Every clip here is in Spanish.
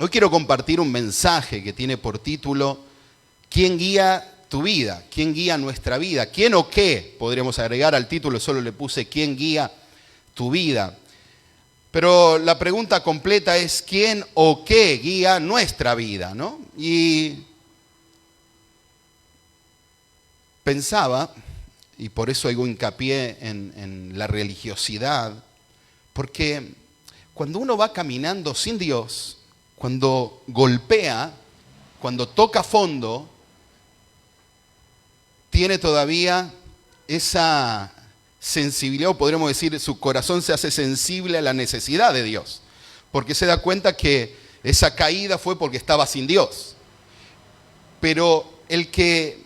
Hoy quiero compartir un mensaje que tiene por título ¿Quién guía tu vida? ¿Quién guía nuestra vida? ¿Quién o qué? Podríamos agregar al título, solo le puse ¿quién guía tu vida? Pero la pregunta completa es ¿quién o qué guía nuestra vida? ¿No? Y pensaba, y por eso hago hincapié en la religiosidad, porque cuando uno va caminando sin Dios, cuando golpea, cuando toca fondo, tiene todavía esa sensibilidad, o podríamos decir, su corazón se hace sensible a la necesidad de Dios, porque se da cuenta que esa caída fue porque estaba sin Dios. Pero el que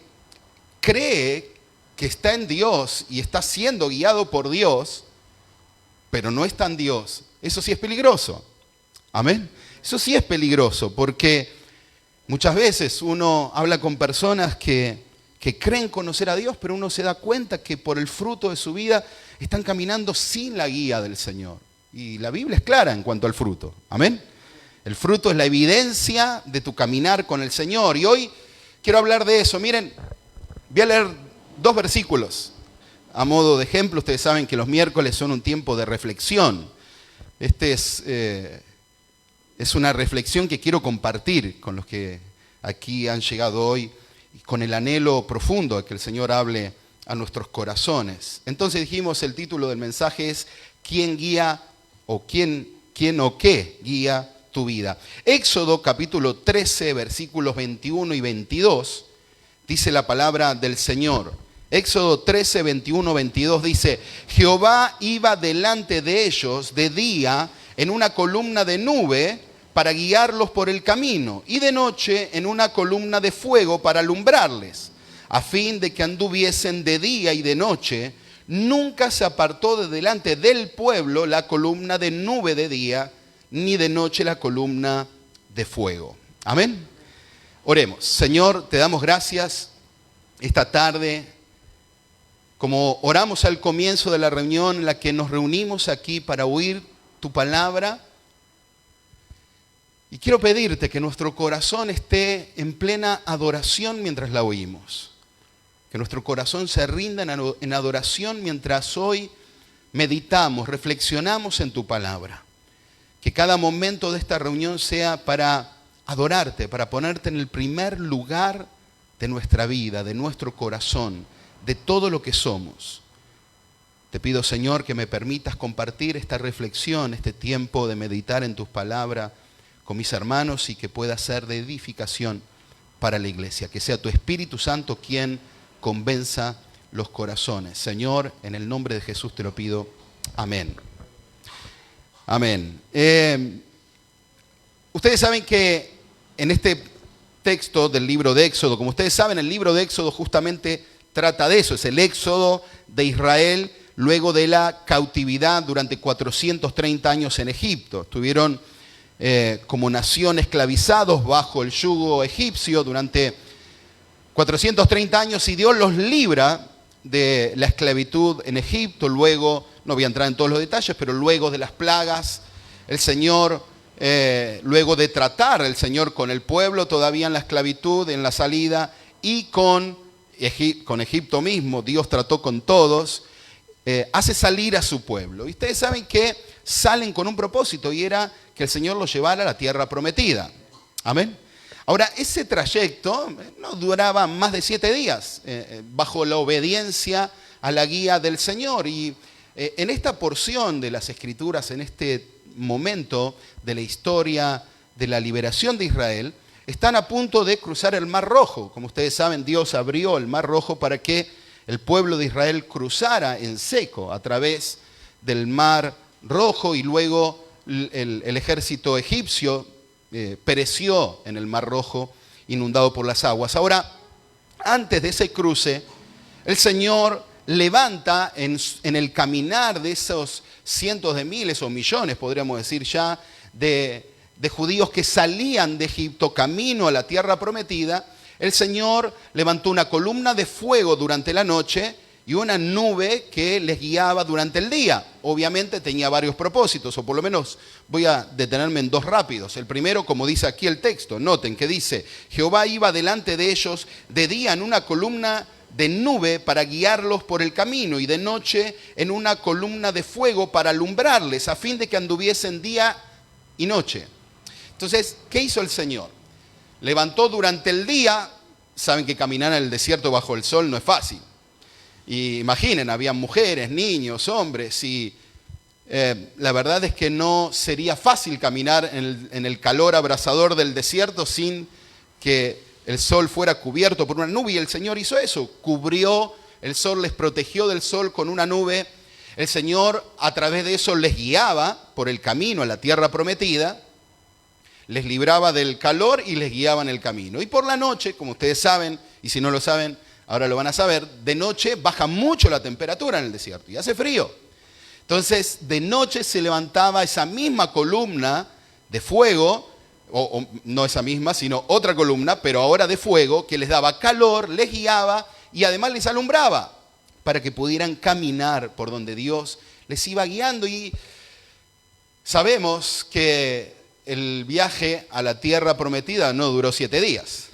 cree que está en Dios y está siendo guiado por Dios, pero no está en Dios, eso sí es peligroso. Amén. Eso sí es peligroso, porque muchas veces uno habla con personas que creen conocer a Dios, pero uno se da cuenta que por el fruto de su vida están caminando sin la guía del Señor. Y la Biblia es clara en cuanto al fruto. Amén. El fruto es la evidencia de tu caminar con el Señor. Y hoy quiero hablar de eso. Miren, voy a leer 2 versículos. A modo de ejemplo, ustedes saben que los miércoles son un tiempo de reflexión. Es una reflexión que quiero compartir con los que aquí han llegado hoy, con el anhelo profundo de que el Señor hable a nuestros corazones. Entonces dijimos, el título del mensaje es ¿quién guía o quién o qué guía tu vida? Éxodo capítulo 13, versículos 21 y 22, dice la palabra del Señor. Éxodo 13, 21, 22 dice: Jehová iba delante de ellos de día en una columna de nube para guiarlos por el camino, y de noche en una columna de fuego para alumbrarles, a fin de que anduviesen de día y de noche. Nunca se apartó de delante del pueblo la columna de nube de día, ni de noche la columna de fuego. Amén. Oremos. Señor, te damos gracias esta tarde, como oramos al comienzo de la reunión en la que nos reunimos aquí para oír tu palabra. Y quiero pedirte que nuestro corazón esté en plena adoración mientras la oímos. Que nuestro corazón se rinda en adoración mientras hoy meditamos, reflexionamos en tu palabra. Que cada momento de esta reunión sea para adorarte, para ponerte en el primer lugar de nuestra vida, de nuestro corazón, de todo lo que somos. Te pido, Señor, que me permitas compartir esta reflexión, este tiempo de meditar en tus palabras con mis hermanos, y que pueda ser de edificación para la iglesia. Que sea tu Espíritu Santo quien convenza los corazones. Señor, en el nombre de Jesús te lo pido. Amén. Amén. Ustedes saben que en este texto del libro de Éxodo, como ustedes saben, el libro de Éxodo justamente trata de eso. Es el éxodo de Israel luego de la cautividad durante 430 años en Egipto. Estuvieron como nación esclavizados bajo el yugo egipcio durante 430 años, y Dios los libra de la esclavitud en Egipto. Luego, no voy a entrar en todos los detalles, pero luego de las plagas, el Señor, luego de tratar el Señor con el pueblo todavía en la esclavitud, en la salida, y con Egipto mismo, Dios trató con todos, hace salir a su pueblo. Y ustedes saben que salen con un propósito, y era que el Señor los llevara a la tierra prometida. Amén. Ahora, ese trayecto no duraba más de 7 días, bajo la obediencia a la guía del Señor. Y en esta porción de las Escrituras, en este momento de la historia de la liberación de Israel, están a punto de cruzar el Mar Rojo. Como ustedes saben, Dios abrió el Mar Rojo para que el pueblo de Israel cruzara en seco a través del Mar Rojo, y luego el ejército egipcio pereció en el Mar Rojo, inundado por las aguas. Ahora, antes de ese cruce, el Señor levanta en el caminar de esos cientos de miles o millones, podríamos decir ya, de judíos que salían de Egipto camino a la tierra prometida. El Señor levantó una columna de fuego durante la noche y una nube que les guiaba durante el día. Obviamente tenía varios propósitos, o por lo menos voy a detenerme en dos rápidos. El primero, como dice aquí el texto, noten que dice, Jehová iba delante de ellos de día en una columna de nube para guiarlos por el camino, y de noche en una columna de fuego para alumbrarles, a fin de que anduviesen día y noche. Entonces, ¿qué hizo el Señor? Levantó durante el día. Saben que caminar en el desierto bajo el sol no es fácil. Y imaginen, había mujeres, niños, hombres, y la verdad es que no sería fácil caminar en el calor abrasador del desierto sin que el sol fuera cubierto por una nube, y el Señor hizo eso, cubrió el sol, les protegió del sol con una nube. El Señor a través de eso les guiaba por el camino a la tierra prometida, les libraba del calor y les guiaba en el camino. Y por la noche, como ustedes saben, y si no lo saben, ahora lo van a saber, de noche baja mucho la temperatura en el desierto y hace frío. Entonces, de noche se levantaba esa misma columna de fuego, o no esa misma, sino otra columna, pero ahora de fuego, que les daba calor, les guiaba y además les alumbraba para que pudieran caminar por donde Dios les iba guiando. Y sabemos que el viaje a la tierra prometida no duró 7 días,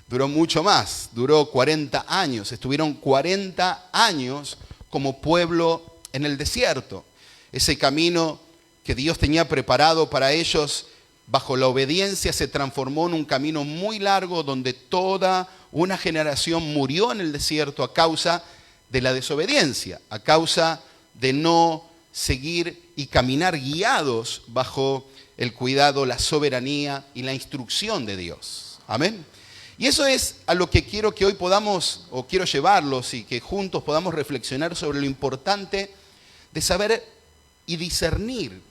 duró mucho más, duró 40 años. Estuvieron 40 años como pueblo en el desierto. Ese camino que Dios tenía preparado para ellos bajo la obediencia se transformó en un camino muy largo donde toda una generación murió en el desierto a causa de la desobediencia, a causa de no seguir y caminar guiados bajo el cuidado, la soberanía y la instrucción de Dios. Amén. Y eso es a lo que quiero que hoy podamos, o quiero llevarlos y que juntos podamos reflexionar sobre lo importante de saber y discernir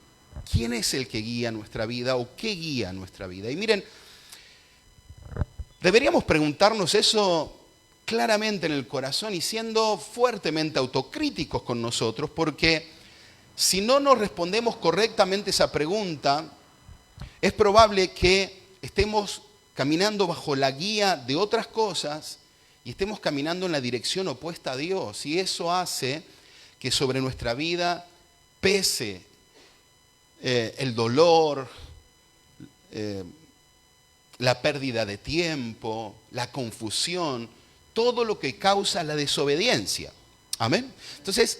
quién es el que guía nuestra vida o qué guía nuestra vida. Y miren, deberíamos preguntarnos eso claramente en el corazón y siendo fuertemente autocríticos con nosotros, porque si no nos respondemos correctamente esa pregunta, es probable que estemos caminando bajo la guía de otras cosas y estemos caminando en la dirección opuesta a Dios. Y eso hace que sobre nuestra vida pese el dolor, la pérdida de tiempo, la confusión, todo lo que causa la desobediencia. Amén. Entonces,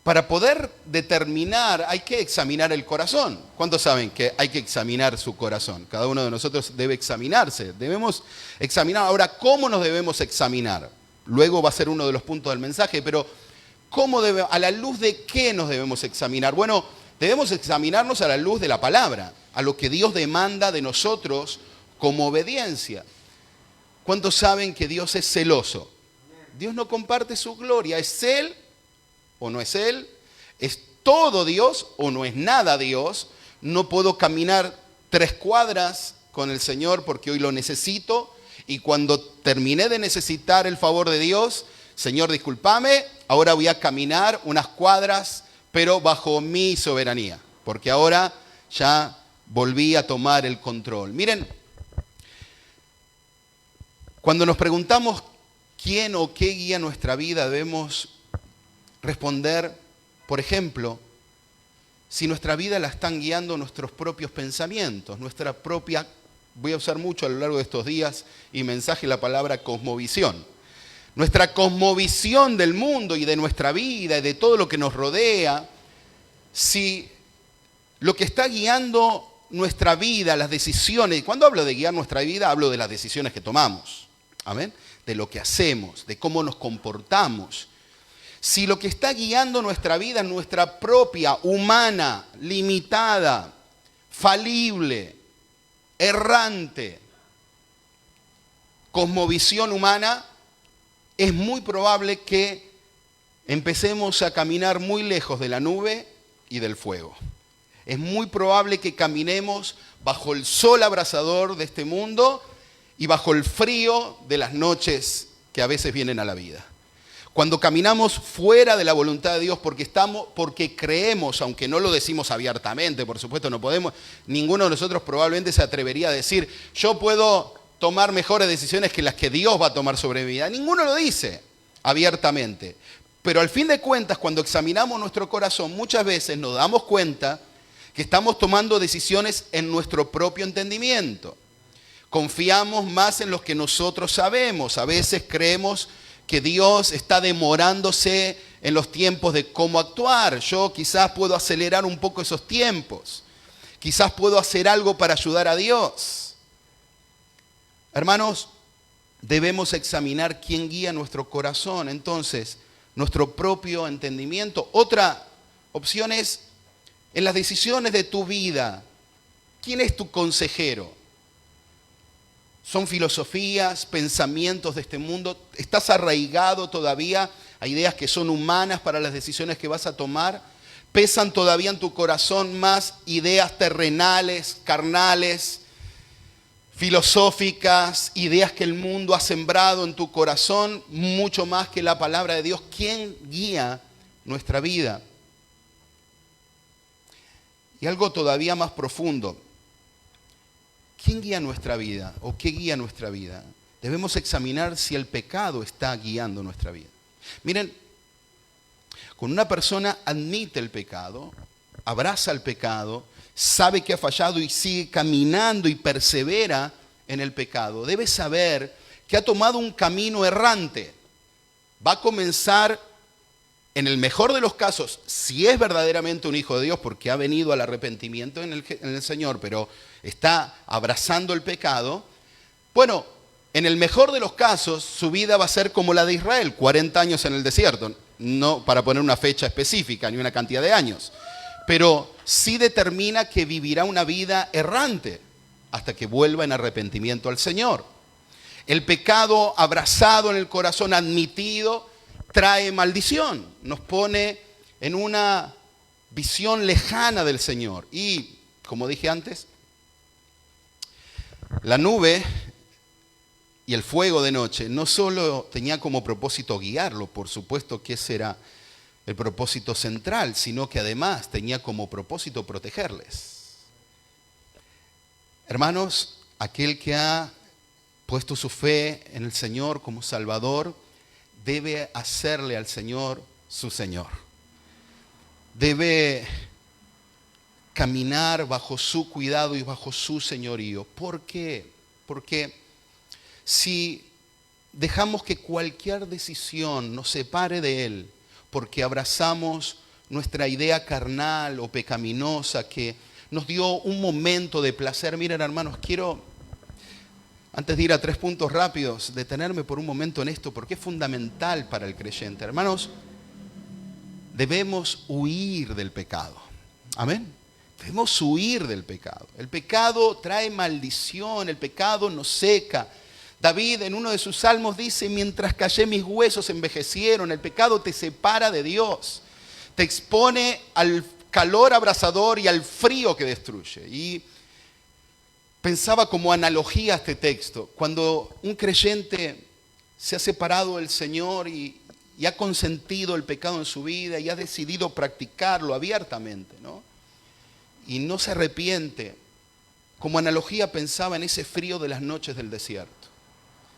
para poder determinar, hay que examinar el corazón. ¿Cuántos saben que hay que examinar su corazón? Cada uno de nosotros debe examinarse. Debemos examinar. Ahora, ¿cómo nos debemos examinar? Luego va a ser uno de los puntos del mensaje, pero ¿a la luz de qué nos debemos examinar? Bueno, debemos examinarnos a la luz de la palabra, a lo que Dios demanda de nosotros como obediencia. ¿Cuántos saben que Dios es celoso? Dios no comparte su gloria. ¿Es Él o no es Él? ¿Es todo Dios o no es nada Dios? No puedo caminar 3 cuadras con el Señor porque hoy lo necesito, y cuando terminé de necesitar el favor de Dios, Señor, discúlpame, ahora voy a caminar unas cuadras, pero bajo mi soberanía, porque ahora ya volví a tomar el control. Miren, cuando nos preguntamos quién o qué guía nuestra vida, debemos responder, por ejemplo, si nuestra vida la están guiando nuestros propios pensamientos, nuestra propia, voy a usar mucho a lo largo de estos días y mensaje la palabra cosmovisión. Nuestra cosmovisión del mundo y de nuestra vida y de todo lo que nos rodea, si lo que está guiando nuestra vida, las decisiones, cuando hablo de guiar nuestra vida, hablo de las decisiones que tomamos, ¿amén? De lo que hacemos, de cómo nos comportamos. Si lo que está guiando nuestra vida es nuestra propia, humana, limitada, falible, errante, cosmovisión humana, es muy probable que empecemos a caminar muy lejos de la nube y del fuego. Es muy probable que caminemos bajo el sol abrasador de este mundo y bajo el frío de las noches que a veces vienen a la vida. Cuando caminamos fuera de la voluntad de Dios porque creemos, aunque no lo decimos abiertamente, por supuesto no podemos, ninguno de nosotros probablemente se atrevería a decir, yo puedo tomar mejores decisiones que las que Dios va a tomar sobre mi vida. Ninguno lo dice. abiertamente. Pero al fin de cuentas, cuando examinamos nuestro corazón, muchas veces nos damos cuenta que estamos tomando decisiones en nuestro propio entendimiento. Confiamos más en lo que nosotros sabemos. A veces creemos que Dios está demorándose en los tiempos de cómo actuar. Yo quizás puedo acelerar un poco esos tiempos. Quizás puedo hacer algo para ayudar a Dios. Hermanos, debemos examinar quién guía nuestro corazón. Entonces, nuestro propio entendimiento. Otra opción es en las decisiones de tu vida. ¿Quién es tu consejero? ¿Son filosofías, pensamientos de este mundo? ¿Estás arraigado todavía a ideas que son humanas para las decisiones que vas a tomar? ¿Pesan todavía en tu corazón más ideas terrenales, carnales, filosóficas, ideas que el mundo ha sembrado en tu corazón, mucho más que la palabra de Dios? ¿Quién guía nuestra vida? Y algo todavía más profundo. ¿Quién guía nuestra vida? ¿O qué guía nuestra vida? Debemos examinar si el pecado está guiando nuestra vida. Miren, cuando una persona admite el pecado, abraza el pecado, sabe que ha fallado y sigue caminando y persevera en el pecado, debe saber que ha tomado un camino errante. Va a comenzar, en el mejor de los casos, si es verdaderamente un hijo de Dios, porque ha venido al arrepentimiento en el Señor, pero está abrazando el pecado, bueno, en el mejor de los casos, su vida va a ser como la de Israel, 40 años en el desierto, no para poner una fecha específica ni una cantidad de años, pero sí determina que vivirá una vida errante hasta que vuelva en arrepentimiento al Señor. El pecado abrazado en el corazón, admitido, trae maldición, nos pone en una visión lejana del Señor. Y, como dije antes, la nube y el fuego de noche no solo tenía como propósito guiarlo, por supuesto que ese era el propósito central, sino que además tenía como propósito protegerles. Hermanos, aquel que ha puesto su fe en el Señor como Salvador, debe hacerle al Señor su Señor. Debe caminar bajo su cuidado y bajo su señorío. ¿Por qué? Porque si dejamos que cualquier decisión nos separe de Él, porque abrazamos nuestra idea carnal o pecaminosa que nos dio un momento de placer. Miren, hermanos, quiero, antes de ir a 3 puntos rápidos, detenerme por un momento en esto, porque es fundamental para el creyente. Hermanos, debemos huir del pecado. Amén. Debemos huir del pecado. El pecado trae maldición, el pecado nos seca. David en uno de sus salmos dice: mientras callé mis huesos envejecieron. El pecado te separa de Dios, te expone al calor abrasador y al frío que destruye. Y pensaba como analogía a este texto, cuando un creyente se ha separado del Señor y ha consentido el pecado en su vida y ha decidido practicarlo abiertamente, ¿no? Y no se arrepiente. Como analogía pensaba en ese frío de las noches del desierto.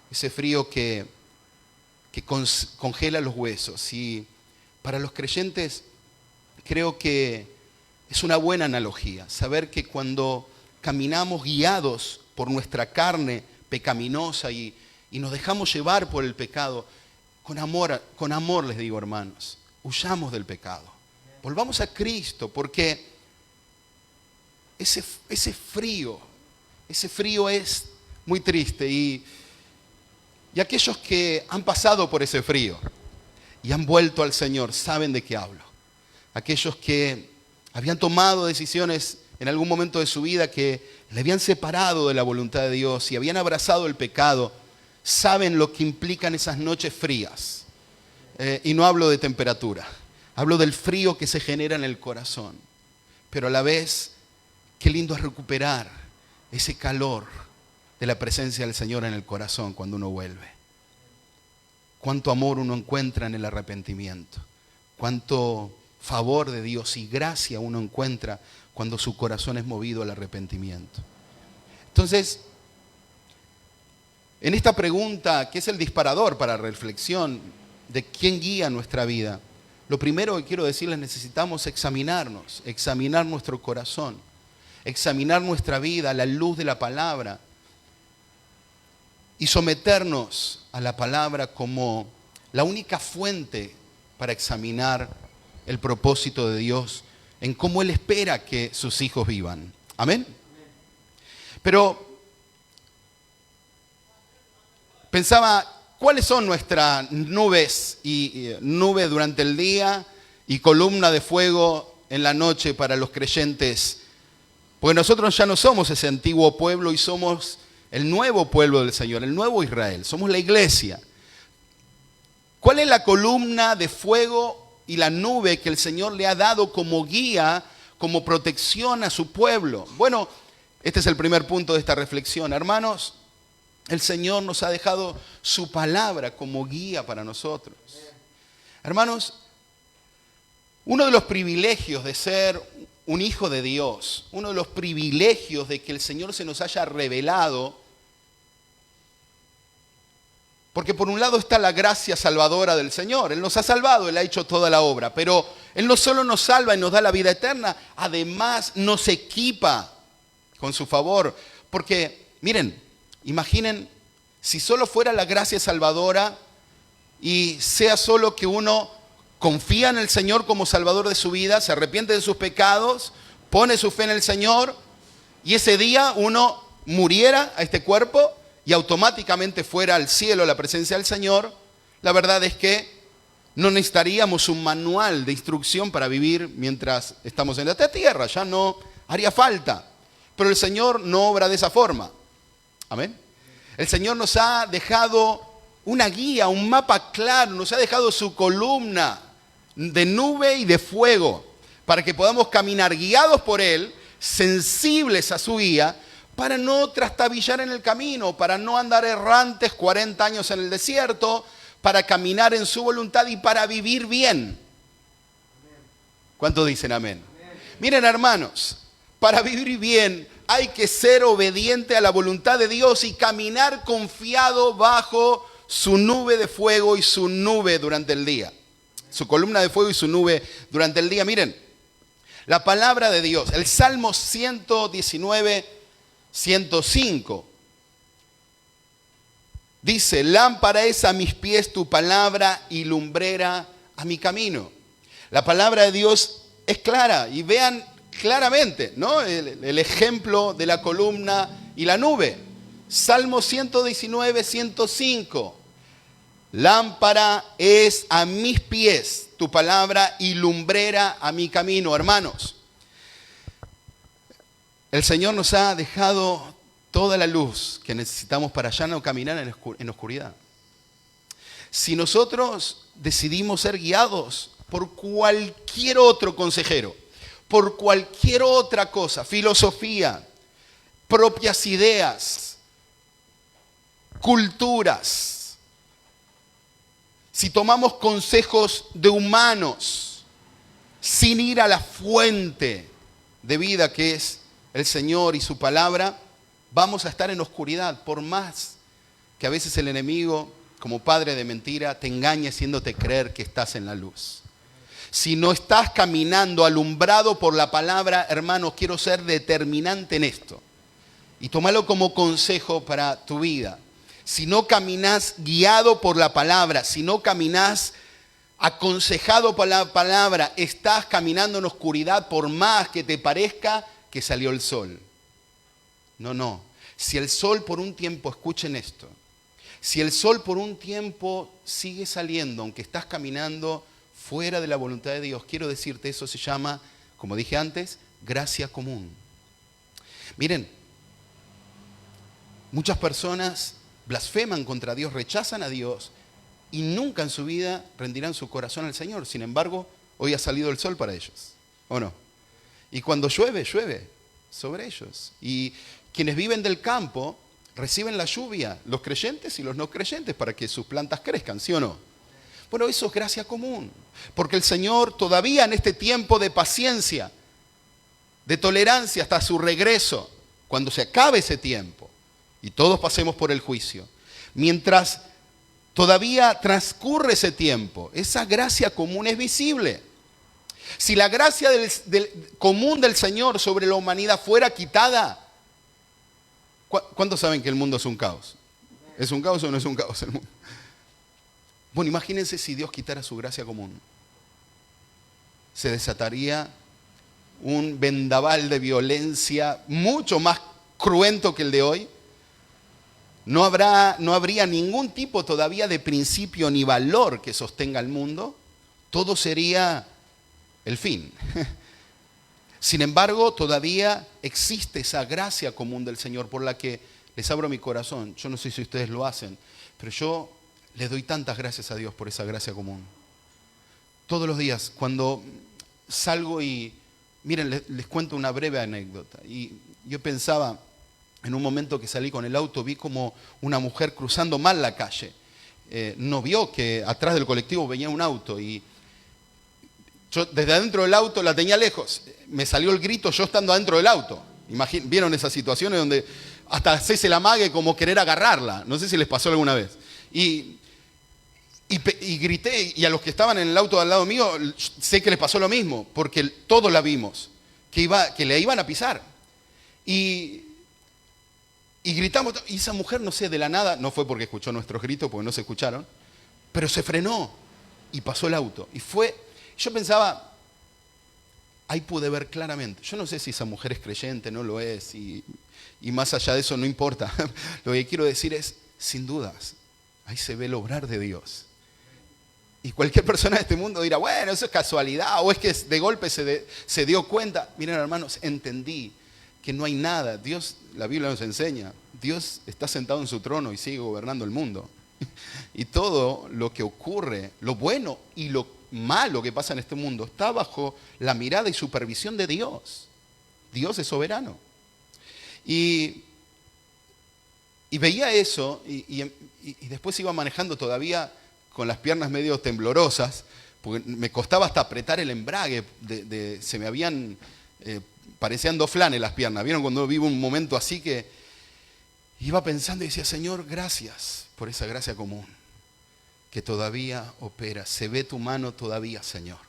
Ese frío que congela los huesos. Y para los creyentes creo que es una buena analogía. Saber que cuando caminamos guiados por nuestra carne pecaminosa y nos dejamos llevar por el pecado, con amor les digo, hermanos, huyamos del pecado. Volvamos a Cristo, porque ese frío es muy triste. Y aquellos que han pasado por ese frío y han vuelto al Señor saben de qué hablo. Aquellos que habían tomado decisiones en algún momento de su vida que le habían separado de la voluntad de Dios y habían abrazado el pecado, saben lo que implican esas noches frías. Y no hablo de temperatura, hablo del frío que se genera en el corazón. Pero a la vez, qué lindo es recuperar ese calor de la presencia del Señor en el corazón cuando uno vuelve. Cuánto amor uno encuentra en el arrepentimiento. Cuánto favor de Dios y gracia uno encuentra cuando su corazón es movido al arrepentimiento. Entonces, en esta pregunta, que es el disparador para reflexión, de quién guía nuestra vida, lo primero que quiero decirles, necesitamos examinarnos, examinar nuestro corazón, examinar nuestra vida a la luz de la palabra y someternos a la palabra como la única fuente para examinar el propósito de Dios en cómo Él espera que sus hijos vivan. ¿Amén? Pero pensaba, ¿cuáles son nuestras nubes y nube durante el día y columna de fuego en la noche para los creyentes? Porque nosotros ya no somos ese antiguo pueblo y somos el nuevo pueblo del Señor, el nuevo Israel, somos la iglesia. ¿Cuál es la columna de fuego y la nube que el Señor le ha dado como guía, como protección a su pueblo? Bueno, este es el primer punto de esta reflexión. Hermanos, el Señor nos ha dejado su palabra como guía para nosotros. Hermanos, uno de los privilegios de ser un hijo de Dios, uno de los privilegios de que el Señor se nos haya revelado, porque por un lado está la gracia salvadora del Señor. Él nos ha salvado, Él ha hecho toda la obra, pero Él no solo nos salva y nos da la vida eterna, además nos equipa con su favor. Porque, miren, imaginen si solo fuera la gracia salvadora y sea solo que uno confía en el Señor como salvador de su vida, se arrepiente de sus pecados, pone su fe en el Señor y ese día uno muriera a este cuerpo y automáticamente fuera al cielo a la presencia del Señor. La verdad es que no necesitaríamos un manual de instrucción para vivir mientras estamos en esta tierra, ya no haría falta. Pero el Señor no obra de esa forma. Amén. El Señor nos ha dejado una guía, un mapa claro, nos ha dejado su columna de nube y de fuego para que podamos caminar guiados por Él, sensibles a su guía, para no trastabillar en el camino, para no andar errantes 40 años en el desierto, para caminar en su voluntad y para vivir bien. ¿Cuántos dicen amén? Miren, hermanos, para vivir bien hay que ser obediente a la voluntad de Dios y caminar confiado bajo su nube de fuego y su nube durante el día. Su columna de fuego y su nube durante el día. Miren, la palabra de Dios, el Salmo 119, 105. Dice, lámpara es a mis pies tu palabra y lumbrera a mi camino. La palabra de Dios es clara y vean claramente, ¿no? El ejemplo de la columna y la nube. Salmo 119, 105. Lámpara es a mis pies tu palabra y lumbrera a mi camino. Hermanos, el Señor nos ha dejado toda la luz que necesitamos para ya no caminar en oscuridad. Si nosotros decidimos ser guiados por cualquier otro consejero, por cualquier otra cosa, filosofía, propias ideas, culturas, si tomamos consejos de humanos sin ir a la fuente de vida que es el Señor y su palabra, vamos a estar en oscuridad, por más que a veces el enemigo, como padre de mentira, te engañe haciéndote creer que estás en la luz. Si no estás caminando alumbrado por la palabra, hermano, quiero ser determinante en esto. Y tómalo como consejo para tu vida. Si no caminás guiado por la palabra, si no caminás aconsejado por la palabra, estás caminando en oscuridad por más que te parezca que salió el sol. No. Si el sol por un tiempo, escuchen esto, si el sol por un tiempo sigue saliendo, aunque estás caminando fuera de la voluntad de Dios, quiero decirte, eso se llama, como dije antes, gracia común. Miren, muchas personas blasfeman contra Dios, rechazan a Dios y nunca en su vida rendirán su corazón al Señor. Sin embargo, hoy ha salido el sol para ellos, ¿o no? Y cuando llueve, llueve sobre ellos. Y quienes viven del campo reciben la lluvia, los creyentes y los no creyentes, para que sus plantas crezcan, ¿sí o no? Bueno, eso es gracia común, porque el Señor todavía en este tiempo de paciencia, de tolerancia hasta su regreso, cuando se acabe ese tiempo y todos pasemos por el juicio, mientras todavía transcurre ese tiempo. Esa gracia común es visible. Si la gracia común del Señor sobre la humanidad fuera quitada, ¿cuántos saben que el mundo es un caos? ¿Es un caos o no es un caos el mundo? Bueno, imagínense si Dios quitara su gracia común. Se desataría un vendaval de violencia mucho más cruento que el de hoy. No habría ningún tipo todavía de principio ni valor que sostenga el mundo. Todo sería el fin. Sin embargo, todavía existe esa gracia común del Señor por la que les abro mi corazón. Yo no sé si ustedes lo hacen, pero yo les doy tantas gracias a Dios por esa gracia común. Todos los días, cuando salgo y... Miren, les cuento una breve anécdota. Y yo pensaba, en un momento que salí con el auto, vi como una mujer cruzando mal la calle. No vio que atrás del colectivo venía un auto y yo desde adentro del auto la tenía lejos. Me salió el grito yo estando adentro del auto. ¿Vieron esas situaciones donde hasta haces el amague como querer agarrarla? No sé si les pasó alguna vez. Y grité, y a los que estaban en el auto al lado mío, sé que les pasó lo mismo, porque todos la vimos, que le iban a pisar. Y gritamos, y esa mujer, no sé, de la nada, no fue porque escuchó nuestros gritos, porque no se escucharon, pero se frenó y pasó el auto. Yo pensaba, ahí pude ver claramente, yo no sé si esa mujer es creyente, no lo es, y más allá de eso no importa. Lo que quiero decir es, sin dudas, ahí se ve el obrar de Dios. Y cualquier persona de este mundo dirá, bueno, eso es casualidad, o es que de golpe se dio cuenta. Miren, hermanos, entendí que no hay nada. Dios, la Biblia nos enseña, Dios está sentado en su trono y sigue gobernando el mundo. Y todo lo que ocurre, lo bueno y lo malo que pasa en este mundo, está bajo la mirada y supervisión de Dios. Dios es soberano. Y veía eso y después iba manejando todavía con las piernas medio temblorosas, porque me costaba hasta apretar el embrague, se me habían, parecían dos flanes las piernas. ¿Vieron cuando vivo un momento así que iba pensando y decía, Señor, gracias por esa gracia común que todavía opera, se ve tu mano todavía, Señor.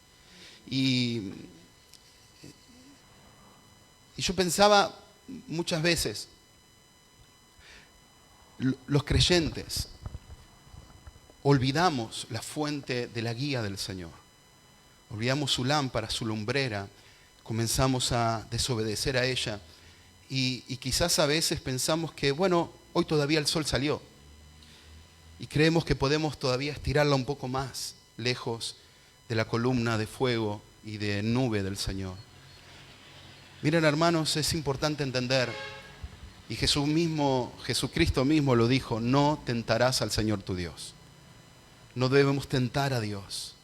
Y yo pensaba muchas veces, los creyentes olvidamos la fuente de la guía del Señor. Olvidamos su lámpara, su lumbrera. Comenzamos a desobedecer a ella. Y quizás a veces pensamos que, bueno, hoy todavía el sol salió. Y creemos que podemos todavía estirarla un poco más, lejos de la columna de fuego y de nube del Señor. Miren, hermanos, es importante entender, y Jesucristo mismo lo dijo, no tentarás al Señor tu Dios. No debemos tentar a Dios.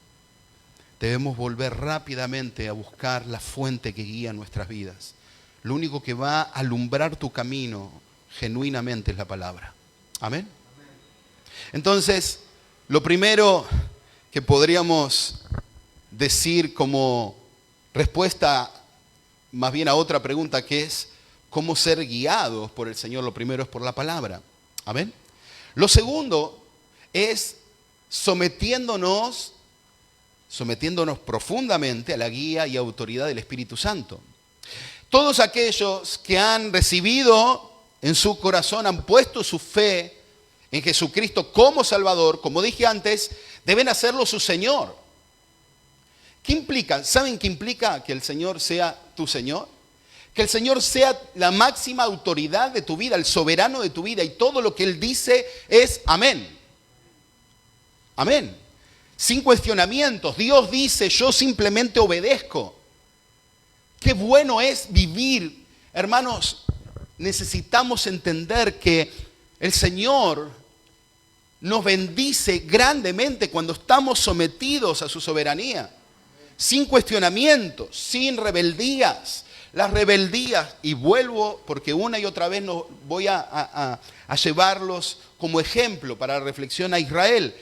Debemos volver rápidamente a buscar la fuente que guía nuestras vidas. Lo único que va a alumbrar tu camino genuinamente es la palabra. Amén. Entonces, lo primero que podríamos decir como respuesta más bien a otra pregunta, que es cómo ser guiados por el Señor, lo primero es por la palabra. Amén. Lo segundo es sometiéndonos profundamente a la guía y autoridad del Espíritu Santo. Todos aquellos que han recibido en su corazón, han puesto su fe en Jesucristo como Salvador, como dije antes, deben hacerlo su Señor. ¿Qué implica? ¿Saben qué implica que el Señor sea tu Señor? Que el Señor sea la máxima autoridad de tu vida, el soberano de tu vida, y todo lo que Él dice es amén. Amén. Sin cuestionamientos. Dios dice, yo simplemente obedezco. Qué bueno es vivir. Hermanos, necesitamos entender que el Señor nos bendice grandemente cuando estamos sometidos a su soberanía. Sin cuestionamientos, sin rebeldías. Las rebeldías, y vuelvo porque una y otra vez no voy a llevarlos como ejemplo para reflexión a Israel.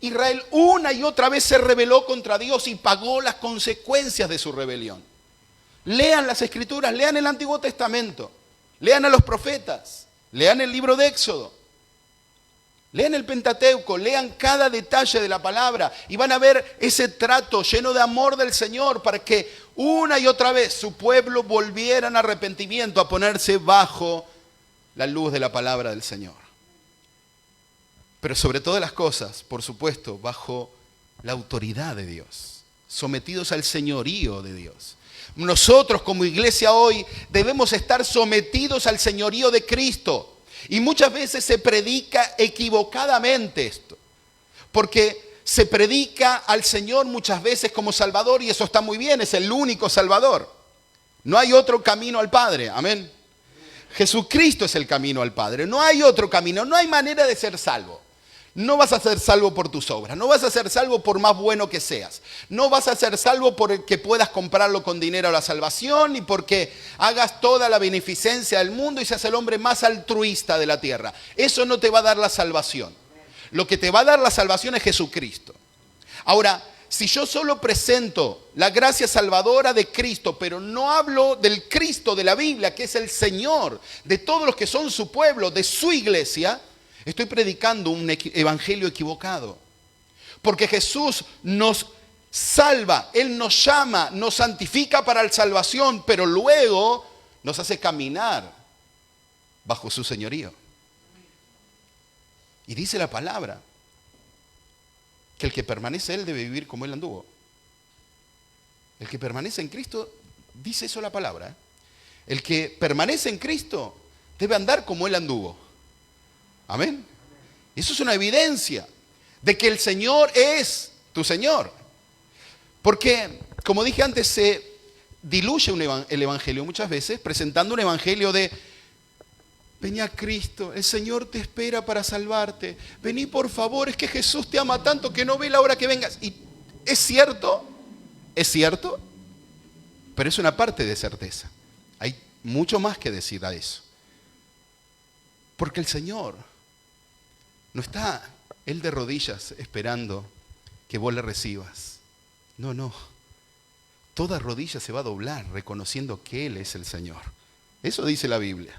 Israel una y otra vez se rebeló contra Dios y pagó las consecuencias de su rebelión. Lean las Escrituras, lean el Antiguo Testamento, lean a los profetas, lean el libro de Éxodo. Lean el Pentateuco, lean cada detalle de la palabra y van a ver ese trato lleno de amor del Señor para que una y otra vez su pueblo volviera en arrepentimiento a ponerse bajo la luz de la palabra del Señor. Pero sobre todas las cosas, por supuesto, bajo la autoridad de Dios, sometidos al señorío de Dios. Nosotros como iglesia hoy debemos estar sometidos al señorío de Cristo. Y muchas veces se predica equivocadamente esto, porque se predica al Señor muchas veces como Salvador y eso está muy bien, es el único Salvador. No hay otro camino al Padre, amén. Jesucristo es el camino al Padre, no hay otro camino, no hay manera de ser salvo. No vas a ser salvo por tus obras, no vas a ser salvo por más bueno que seas, no vas a ser salvo por el que puedas comprarlo con dinero la salvación, ni porque hagas toda la beneficencia del mundo y seas el hombre más altruista de la tierra. Eso no te va a dar la salvación. Lo que te va a dar la salvación es Jesucristo. Ahora, si yo solo presento la gracia salvadora de Cristo, pero no hablo del Cristo de la Biblia, que es el Señor de todos los que son su pueblo, de su iglesia, estoy predicando un evangelio equivocado. Porque Jesús nos salva, Él nos llama, nos santifica para la salvación, pero luego nos hace caminar bajo su señorío. Y dice la palabra que el que permanece en Él debe vivir como Él anduvo. El que permanece en Cristo, dice eso la palabra. El que permanece en Cristo debe andar como Él anduvo. Amén. Eso es una evidencia de que el Señor es tu Señor. Porque, como dije antes, se diluye el evangelio muchas veces presentando un evangelio de vení a Cristo, el Señor te espera para salvarte. Vení por favor, es que Jesús te ama tanto que no ve la hora que vengas. Y es cierto, pero es una parte de certeza. Hay mucho más que decir a eso. Porque el Señor no está Él de rodillas esperando que vos le recibas. No. Toda rodilla se va a doblar reconociendo que Él es el Señor. Eso dice la Biblia.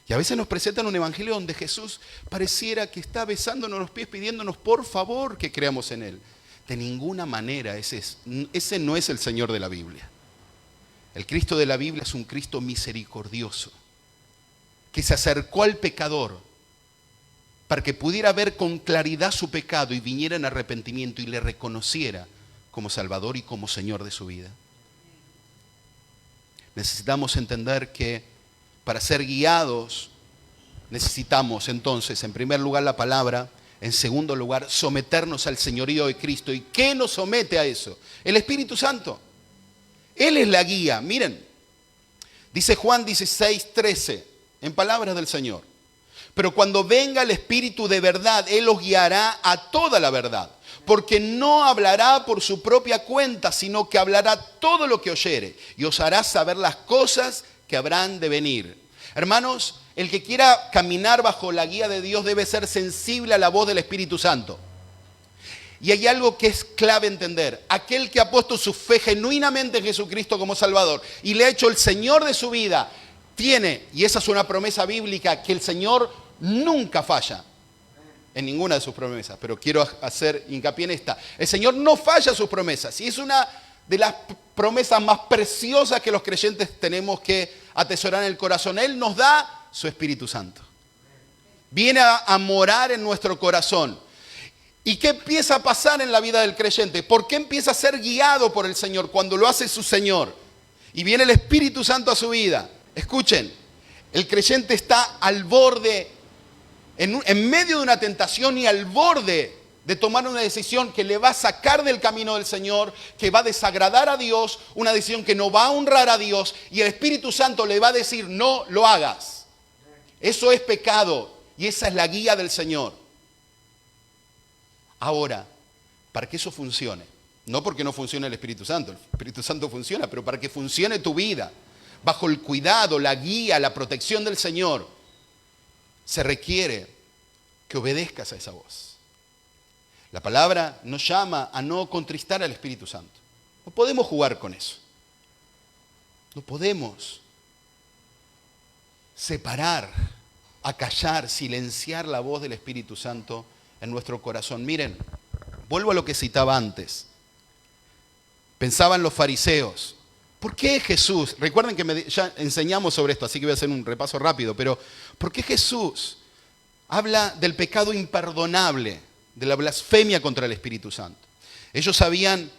Y a veces nos presentan un evangelio donde Jesús pareciera que está besándonos los pies pidiéndonos por favor que creamos en Él. De ninguna manera ese no es el Señor de la Biblia. El Cristo de la Biblia es un Cristo misericordioso que se acercó al pecador para que pudiera ver con claridad su pecado y viniera en arrepentimiento y le reconociera como Salvador y como Señor de su vida. Necesitamos entender que para ser guiados necesitamos entonces, en primer lugar, la palabra, en segundo lugar, someternos al señorío de Cristo. ¿Y qué nos somete a eso? El Espíritu Santo. Él es la guía. Miren, dice Juan 16:13, en palabras del Señor. Pero cuando venga el Espíritu de verdad, Él os guiará a toda la verdad. Porque no hablará por su propia cuenta, sino que hablará todo lo que oyere. Y os hará saber las cosas que habrán de venir. Hermanos, el que quiera caminar bajo la guía de Dios debe ser sensible a la voz del Espíritu Santo. Y hay algo que es clave entender. Aquel que ha puesto su fe genuinamente en Jesucristo como Salvador y le ha hecho el Señor de su vida, tiene, y esa es una promesa bíblica, que el Señor nunca falla en ninguna de sus promesas. Pero quiero hacer hincapié en esta. El Señor no falla sus promesas. Y es una de las promesas más preciosas que los creyentes tenemos que atesorar en el corazón. Él nos da su Espíritu Santo. Viene a morar en nuestro corazón. ¿Y qué empieza a pasar en la vida del creyente? ¿Por qué empieza a ser guiado por el Señor cuando lo hace su Señor? Y viene el Espíritu Santo a su vida. Escuchen, el creyente está al borde, en medio de una tentación y al borde de tomar una decisión que le va a sacar del camino del Señor, que va a desagradar a Dios, una decisión que no va a honrar a Dios, y el Espíritu Santo le va a decir, no lo hagas. Eso es pecado y esa es la guía del Señor. Ahora, para que eso funcione, no porque no funcione el Espíritu Santo funciona, pero para que funcione tu vida, bajo el cuidado, la guía, la protección del Señor, se requiere que obedezcas a esa voz. La palabra nos llama a no contristar al Espíritu Santo. No podemos jugar con eso. No podemos separar acallar, silenciar la voz del Espíritu Santo en nuestro corazón. Miren, vuelvo a lo que citaba antes. Pensaban los fariseos, ¿por qué Jesús? Recuerden que ya enseñamos sobre esto, así que voy a hacer un repaso rápido, pero ¿por qué Jesús habla del pecado imperdonable, de la blasfemia contra el Espíritu Santo? Ellos sabían,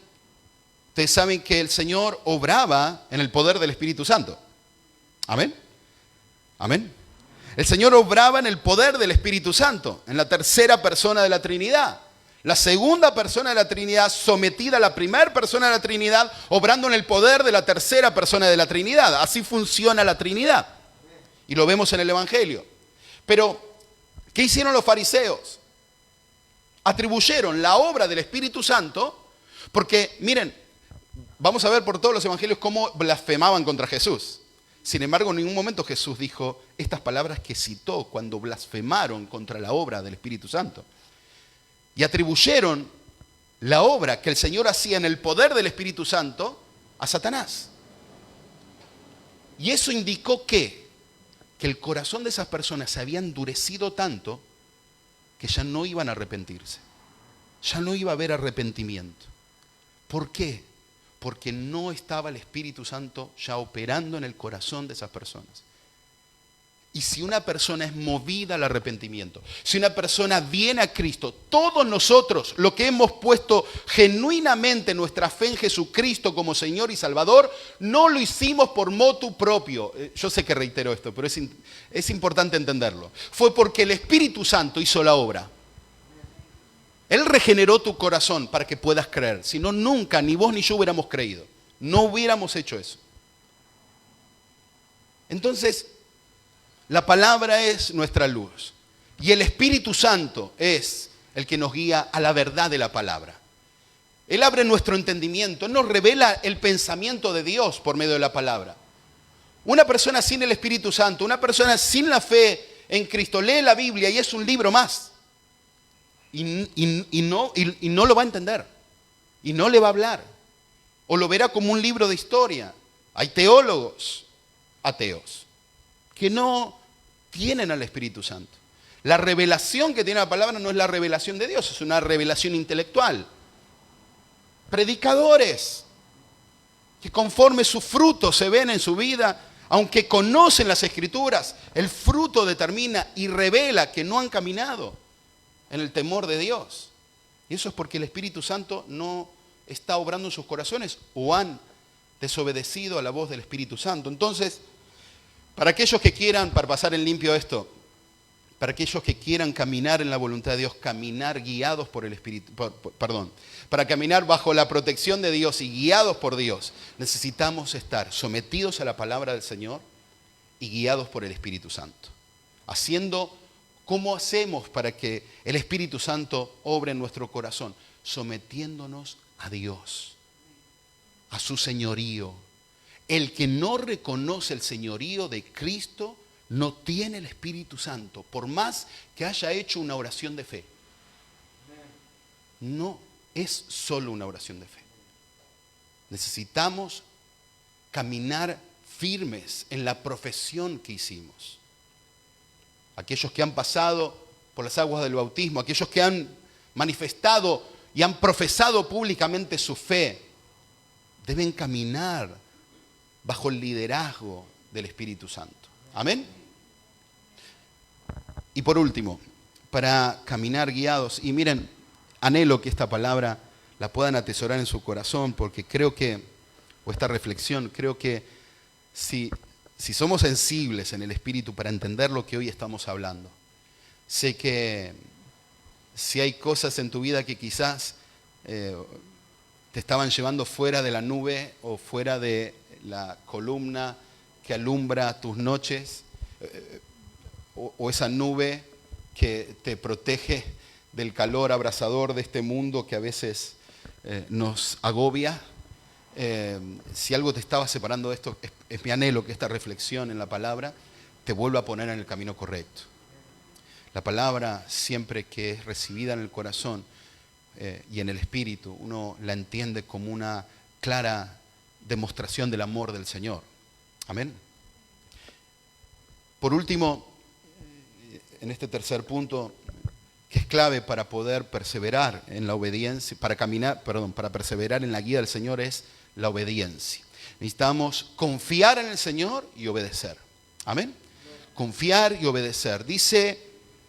ustedes saben que el Señor obraba en el poder del Espíritu Santo. ¿Amén? ¿Amén? El Señor obraba en el poder del Espíritu Santo, en la tercera persona de la Trinidad. La segunda persona de la Trinidad sometida a la primera persona de la Trinidad, obrando en el poder de la tercera persona de la Trinidad. Así funciona la Trinidad. Y lo vemos en el Evangelio. Pero, ¿qué hicieron los fariseos? Atribuyeron la obra del Espíritu Santo, porque, miren, vamos a ver por todos los evangelios cómo blasfemaban contra Jesús. Sin embargo, en ningún momento Jesús dijo estas palabras que citó cuando blasfemaron contra la obra del Espíritu Santo. Y atribuyeron la obra que el Señor hacía en el poder del Espíritu Santo a Satanás. Y eso indicó que el corazón de esas personas se había endurecido tanto que ya no iban a arrepentirse. Ya no iba a haber arrepentimiento. ¿Por qué? Porque no estaba el Espíritu Santo ya operando en el corazón de esas personas. Y si una persona es movida al arrepentimiento, si una persona viene a Cristo, todos nosotros, los que hemos puesto genuinamente nuestra fe en Jesucristo como Señor y Salvador, no lo hicimos por motu propio. Yo sé que reitero esto, pero es importante entenderlo. Fue porque el Espíritu Santo hizo la obra. Él regeneró tu corazón para que puedas creer. Si no, nunca, ni vos ni yo hubiéramos creído. No hubiéramos hecho eso. Entonces, la palabra es nuestra luz. Y el Espíritu Santo es el que nos guía a la verdad de la palabra. Él abre nuestro entendimiento, nos revela el pensamiento de Dios por medio de la palabra. Una persona sin el Espíritu Santo, una persona sin la fe en Cristo, lee la Biblia y es un libro más. Y no lo va a entender. Y no le va a hablar. O lo verá como un libro de historia. Hay teólogos ateos que no tienen al Espíritu Santo. La revelación que tiene la palabra no es la revelación de Dios, es una revelación intelectual. Predicadores que conforme sus frutos se ven en su vida, aunque conocen las Escrituras, el fruto determina y revela que no han caminado en el temor de Dios. Y eso es porque el Espíritu Santo no está obrando en sus corazones o han desobedecido a la voz del Espíritu Santo. Entonces, para aquellos que quieran, para pasar en limpio esto, para aquellos que quieran caminar en la voluntad de Dios, caminar guiados por el Espíritu, para caminar bajo la protección de Dios y guiados por Dios, necesitamos estar sometidos a la palabra del Señor y guiados por el Espíritu Santo. ¿Cómo hacemos para que el Espíritu Santo obre en nuestro corazón? Sometiéndonos a Dios, a su señorío. El que no reconoce el señorío de Cristo no tiene el Espíritu Santo, por más que haya hecho una oración de fe. No es solo una oración de fe. Necesitamos caminar firmes en la profesión que hicimos. Aquellos que han pasado por las aguas del bautismo, aquellos que han manifestado y han profesado públicamente su fe, deben caminar bajo el liderazgo del Espíritu Santo. ¿Amén? Y por último, para caminar guiados, y miren, anhelo que esta palabra la puedan atesorar en su corazón, porque creo que, o esta reflexión, creo que si somos sensibles en el Espíritu para entender lo que hoy estamos hablando, sé que si hay cosas en tu vida que quizás te estaban llevando fuera de la nube o fuera de la columna que alumbra tus noches, o esa nube que te protege del calor abrasador de este mundo que a veces nos agobia. Si algo te estaba separando de esto, es mi anhelo que esta reflexión en la palabra te vuelva a poner en el camino correcto. La palabra, siempre que es recibida en el corazón y en el espíritu, uno la entiende como una clara demostración del amor del Señor. Amén. Por último, en este tercer punto, que es clave para poder perseverar en la obediencia, para perseverar en la guía del Señor, es la obediencia. Necesitamos confiar en el Señor y obedecer. Amén. Confiar y obedecer. Dice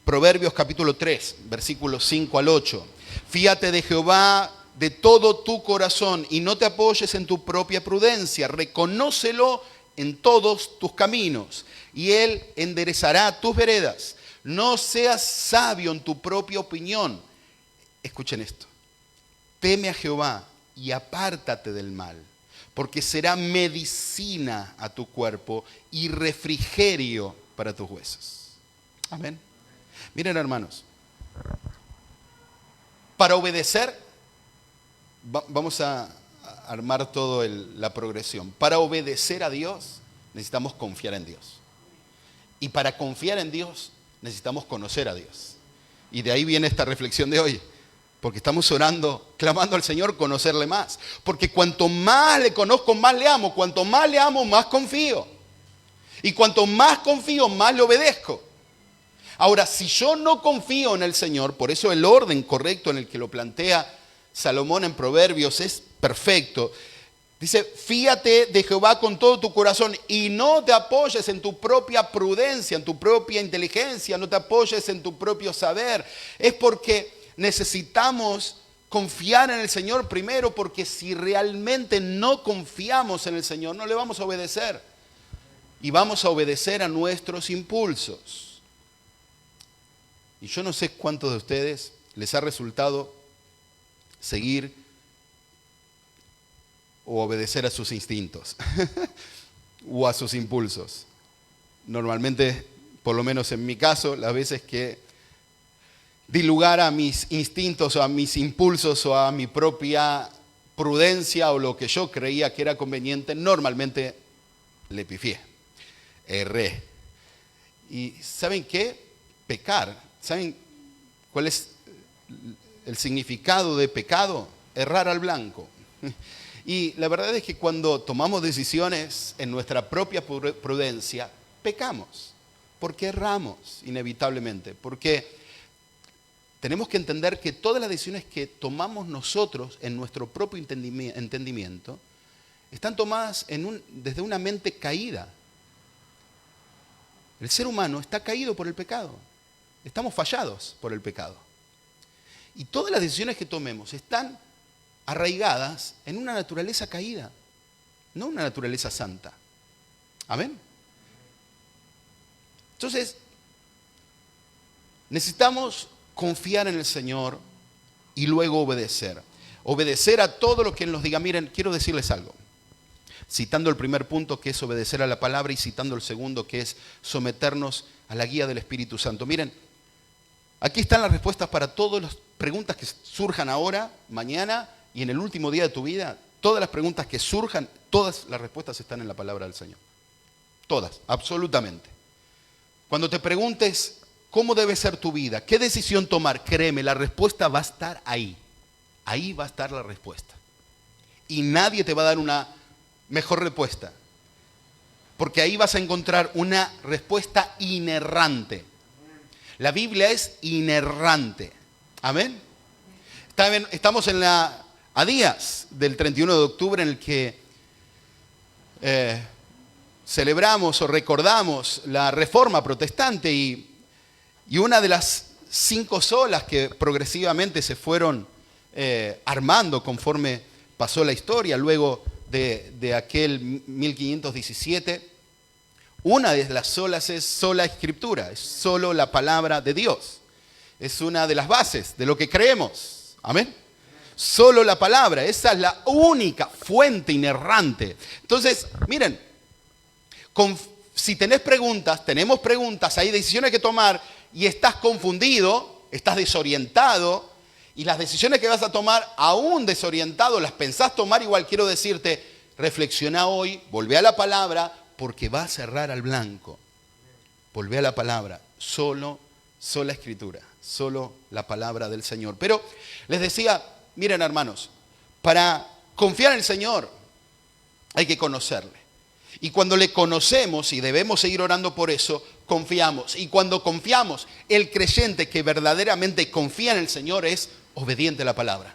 Proverbios capítulo 3, versículos 5 al 8. Fíate de Jehová de todo tu corazón y no te apoyes en tu propia prudencia. Reconócelo en todos tus caminos y Él enderezará tus veredas. No seas sabio en tu propia opinión. Escuchen esto. Teme a Jehová y apártate del mal, porque será medicina a tu cuerpo y refrigerio para tus huesos. Amén. Miren, hermanos, para obedecer, vamos a armar toda la progresión. Para obedecer a Dios, necesitamos confiar en Dios. Y para confiar en Dios, necesitamos conocer a Dios. Y de ahí viene esta reflexión de hoy. Porque estamos orando, clamando al Señor, conocerle más. Porque cuanto más le conozco, más le amo. Cuanto más le amo, más confío. Y cuanto más confío, más le obedezco. Ahora, si yo no confío en el Señor, por eso el orden correcto en el que lo plantea Salomón en Proverbios es perfecto. Dice, fíate de Jehová con todo tu corazón y no te apoyes en tu propia prudencia, en tu propia inteligencia, no te apoyes en tu propio saber. Es porque necesitamos confiar en el Señor primero, porque si realmente no confiamos en el Señor, no le vamos a obedecer. Y vamos a obedecer a nuestros impulsos. Y yo no sé cuántos de ustedes les ha resultado seguir o obedecer a sus instintos o a sus impulsos. Normalmente, por lo menos en mi caso, las veces que di lugar a mis instintos o a mis impulsos o a mi propia prudencia o lo que yo creía que era conveniente, normalmente le pifié, erré. ¿Y saben qué? Pecar. ¿Saben cuál es el significado de pecado? Errar al blanco. Y la verdad es que cuando tomamos decisiones en nuestra propia prudencia, pecamos, porque erramos inevitablemente, porque tenemos que entender que todas las decisiones que tomamos nosotros en nuestro propio entendimiento están tomadas desde una mente caída. El ser humano está caído por el pecado, estamos fallados por el pecado. Y todas las decisiones que tomemos están arraigadas en una naturaleza caída, no una naturaleza santa. ¿Amén? Entonces, necesitamos confiar en el Señor y luego obedecer. Obedecer a todo lo que Él nos diga. Miren, quiero decirles algo. Citando el primer punto, que es obedecer a la palabra, y citando el segundo, que es someternos a la guía del Espíritu Santo. Miren, aquí están las respuestas para todas las preguntas que surjan ahora, mañana y en el último día de tu vida. Todas las preguntas que surjan, todas las respuestas están en la palabra del Señor. Todas, absolutamente. Cuando te preguntes cómo debe ser tu vida, qué decisión tomar, créeme, la respuesta va a estar ahí. Ahí va a estar la respuesta. Y nadie te va a dar una mejor respuesta. Porque ahí vas a encontrar una respuesta inerrante. La Biblia es inerrante. Amén. Estamos a días del 31 de octubre en el que celebramos o recordamos la Reforma Protestante y una de las 5 solas que progresivamente se fueron armando conforme pasó la historia luego de aquel 1517, una de las solas es sola Escritura, es solo la palabra de Dios. Es una de las bases de lo que creemos. Amén. Solo la palabra, esa es la única fuente inerrante. Entonces, miren, si tenemos preguntas, hay decisiones que tomar y estás confundido, estás desorientado, y las decisiones que vas a tomar aún desorientado, las pensás tomar igual, quiero decirte, reflexiona hoy, volvé a la palabra, porque va a cerrar al blanco. Volvé a la palabra, sola Escritura, solo la palabra del Señor. Pero les decía, miren hermanos, para confiar en el Señor hay que conocerle. Y cuando le conocemos, y debemos seguir orando por eso, confiamos. Y cuando confiamos, el creyente que verdaderamente confía en el Señor es obediente a la palabra.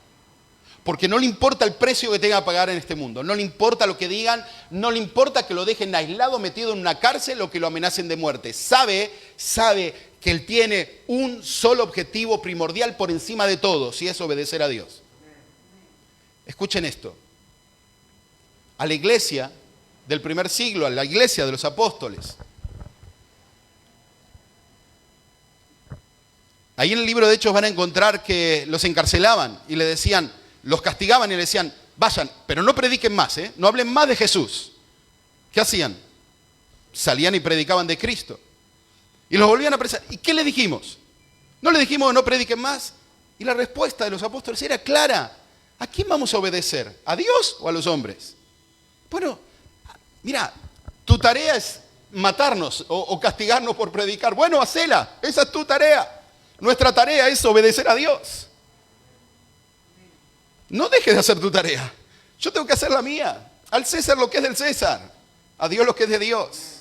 Porque no le importa el precio que tenga que pagar en este mundo. No le importa lo que digan. No le importa que lo dejen aislado, metido en una cárcel o que lo amenacen de muerte. Sabe que Él tiene un solo objetivo primordial por encima de todo, y es obedecer a Dios. Escuchen esto. A la iglesia del primer siglo, a la iglesia de los apóstoles, ahí en el libro de Hechos van a encontrar que los encarcelaban y le decían, los castigaban y le decían, vayan, pero no prediquen más, no hablen más de Jesús. ¿Qué hacían? Salían y predicaban de Cristo. Y los volvían a apresar. ¿Y qué le dijimos? ¿No le dijimos no prediquen más? Y la respuesta de los apóstoles era clara. ¿A quién vamos a obedecer? ¿A Dios o a los hombres? Bueno, mira, tu tarea es matarnos o castigarnos por predicar. Bueno, hacela, esa es tu tarea. Nuestra tarea es obedecer a Dios. No dejes de hacer tu tarea. Yo tengo que hacer la mía. Al César lo que es del César. A Dios lo que es de Dios.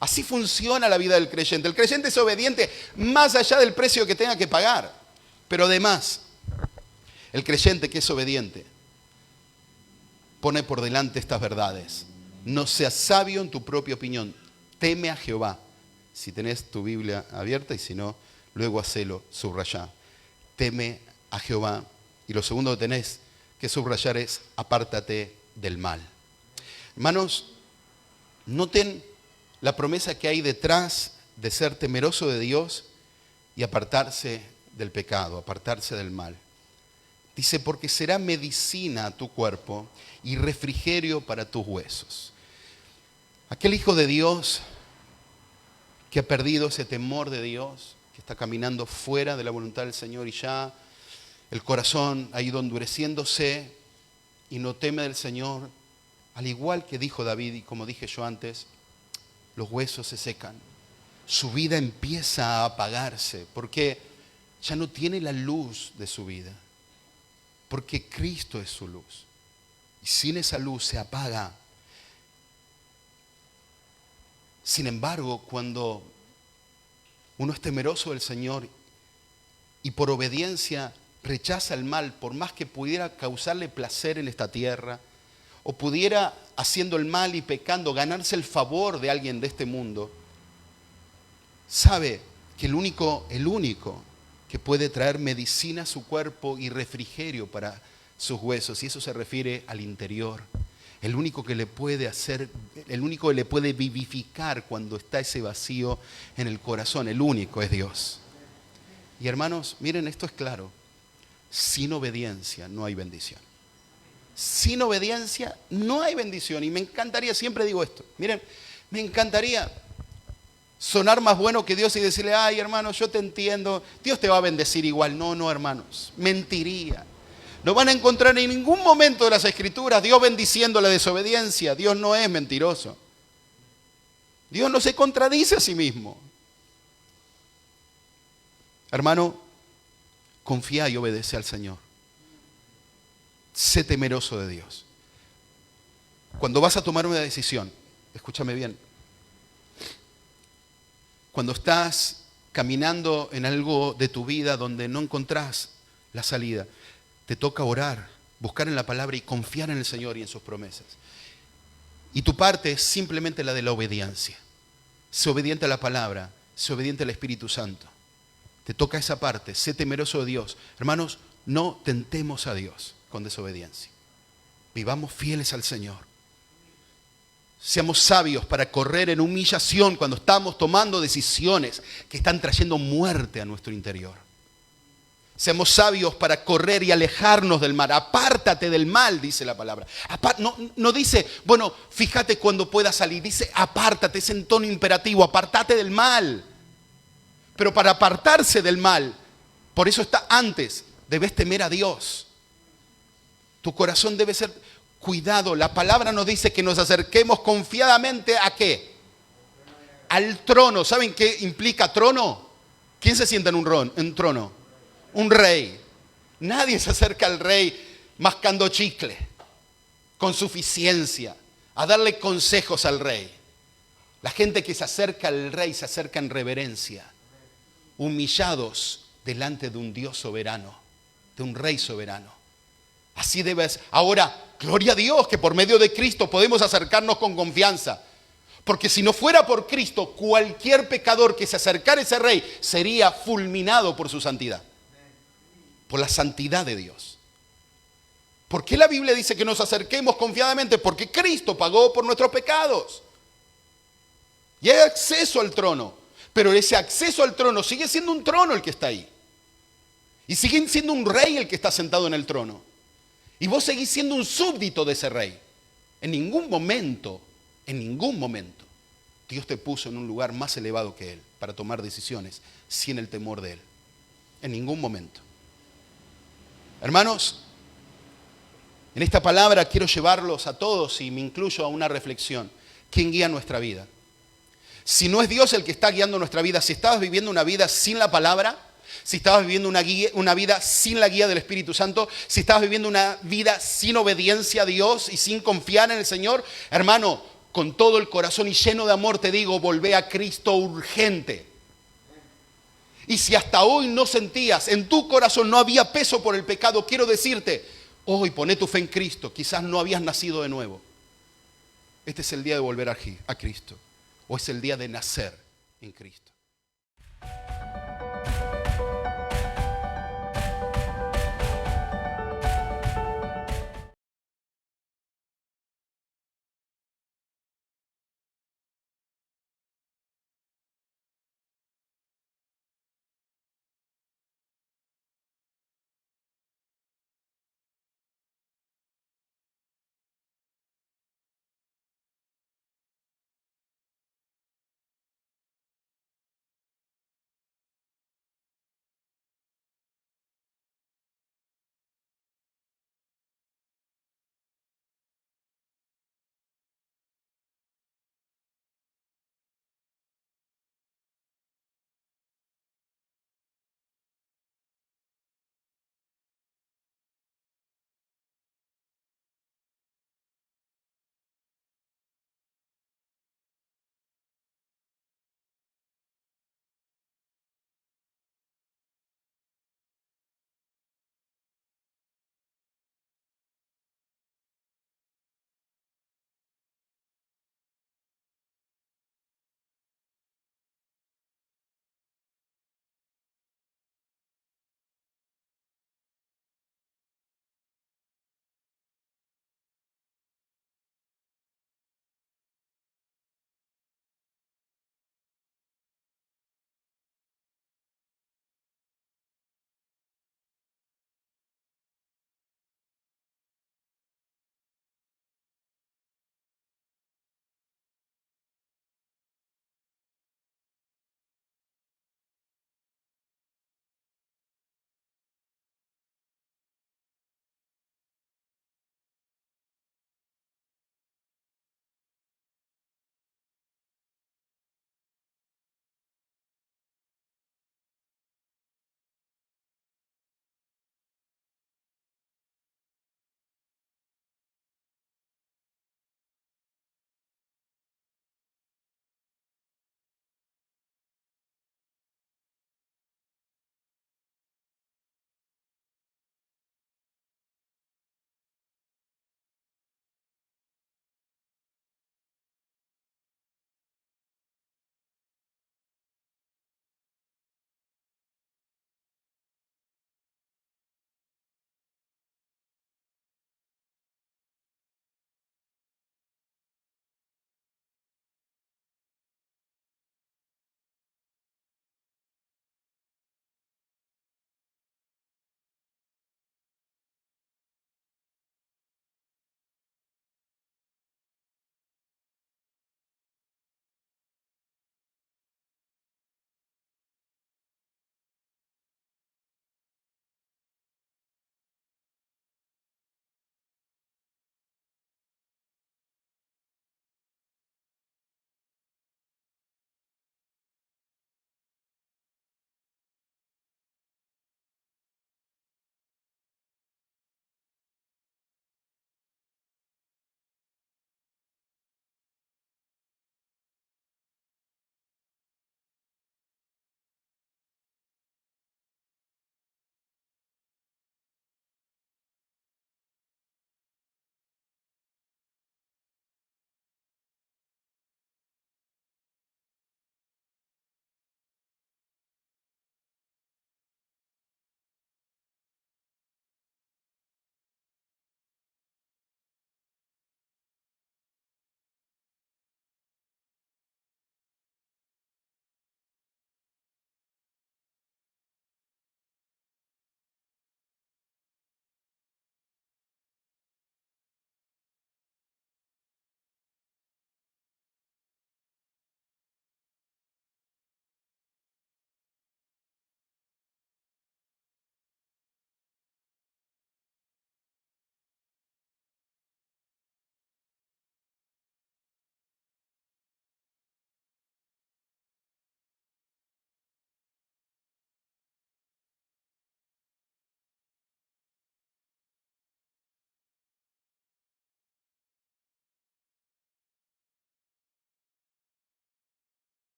Así funciona la vida del creyente. El creyente es obediente más allá del precio que tenga que pagar. Pero además, el creyente que es obediente pone por delante estas verdades. No seas sabio en tu propia opinión. Teme a Jehová. Si tenés tu Biblia abierta y si no, luego hacelo, subrayá. Teme a Jehová. Y lo segundo que tenés que subrayar es apártate del mal. Hermanos, noten la promesa que hay detrás de ser temeroso de Dios y apartarse del pecado, apartarse del mal. Dice, porque será medicina a tu cuerpo y refrigerio para tus huesos. Aquel hijo de Dios que ha perdido ese temor de Dios, que está caminando fuera de la voluntad del Señor y ya el corazón ha ido endureciéndose y no teme del Señor, al igual que dijo David y como dije yo antes, los huesos se secan. Su vida empieza a apagarse porque ya no tiene la luz de su vida. Porque Cristo es su luz. Y sin esa luz se apaga. Sin embargo, cuando uno es temeroso del Señor y por obediencia rechaza el mal, por más que pudiera causarle placer en esta tierra, o pudiera, haciendo el mal y pecando, ganarse el favor de alguien de este mundo, sabe que el único que puede traer medicina a su cuerpo y refrigerio para sus huesos, y eso se refiere al interior, el único que le puede vivificar cuando está ese vacío en el corazón, el único es Dios. Y hermanos, miren, esto es claro, sin obediencia no hay bendición. Sin obediencia no hay bendición. Y me encantaría, siempre digo esto, miren, me encantaría sonar más bueno que Dios y decirle, ay hermano, yo te entiendo, Dios te va a bendecir igual. No, hermanos, mentiría. No van a encontrar en ningún momento de las Escrituras Dios bendiciendo la desobediencia. Dios no es mentiroso. Dios no se contradice a sí mismo. Hermano, confía y obedece al Señor. Sé temeroso de Dios. Cuando vas a tomar una decisión, escúchame bien, cuando estás caminando en algo de tu vida donde no encontrás la salida, te toca orar, buscar en la palabra y confiar en el Señor y en sus promesas. Y tu parte es simplemente la de la obediencia. Sé obediente a la palabra, sé obediente al Espíritu Santo. Te toca esa parte, sé temeroso de Dios. Hermanos, no tentemos a Dios con desobediencia. Vivamos fieles al Señor. Seamos sabios para correr en humillación cuando estamos tomando decisiones que están trayendo muerte a nuestro interior. Seamos sabios para correr y alejarnos del mal. Apártate del mal, dice la palabra. No dice, bueno, fíjate cuando puedas salir. Dice, apártate, es en tono imperativo, apártate del mal. Pero para apartarse del mal, por eso está antes, debes temer a Dios. Tu corazón debe ser cuidado. La palabra nos dice que nos acerquemos confiadamente ¿a qué? Al trono. ¿Saben qué implica trono? ¿Quién se sienta en un trono? Un rey. Nadie se acerca al rey mascando chicle, con suficiencia, a darle consejos al rey. La gente que se acerca al rey se acerca en reverencia, humillados delante de un Dios soberano, de un rey soberano. Así debe ser. Ahora, gloria a Dios que por medio de Cristo podemos acercarnos con confianza. Porque si no fuera por Cristo, cualquier pecador que se acercara a ese rey sería fulminado por su santidad. Por la santidad de Dios. ¿Por qué la Biblia dice que nos acerquemos confiadamente? Porque Cristo pagó por nuestros pecados. Y hay acceso al trono. Pero ese acceso al trono sigue siendo un trono el que está ahí. Y sigue siendo un rey el que está sentado en el trono. Y vos seguís siendo un súbdito de ese rey. En ningún momento, Dios te puso en un lugar más elevado que Él para tomar decisiones sin el temor de Él. En ningún momento. Hermanos, en esta palabra quiero llevarlos a todos y me incluyo a una reflexión. ¿Quién guía nuestra vida? Si no es Dios el que está guiando nuestra vida, si estabas viviendo una vida sin la palabra, si estabas viviendo una vida sin la guía del Espíritu Santo, si estabas viviendo una vida sin obediencia a Dios y sin confiar en el Señor, hermano, con todo el corazón y lleno de amor te digo, volvé a Cristo urgente. Y si hasta hoy no sentías, en tu corazón no había peso por el pecado, quiero decirte, hoy poné tu fe en Cristo, quizás no habías nacido de nuevo. Este es el día de volver a Cristo. O es el día de nacer en Cristo.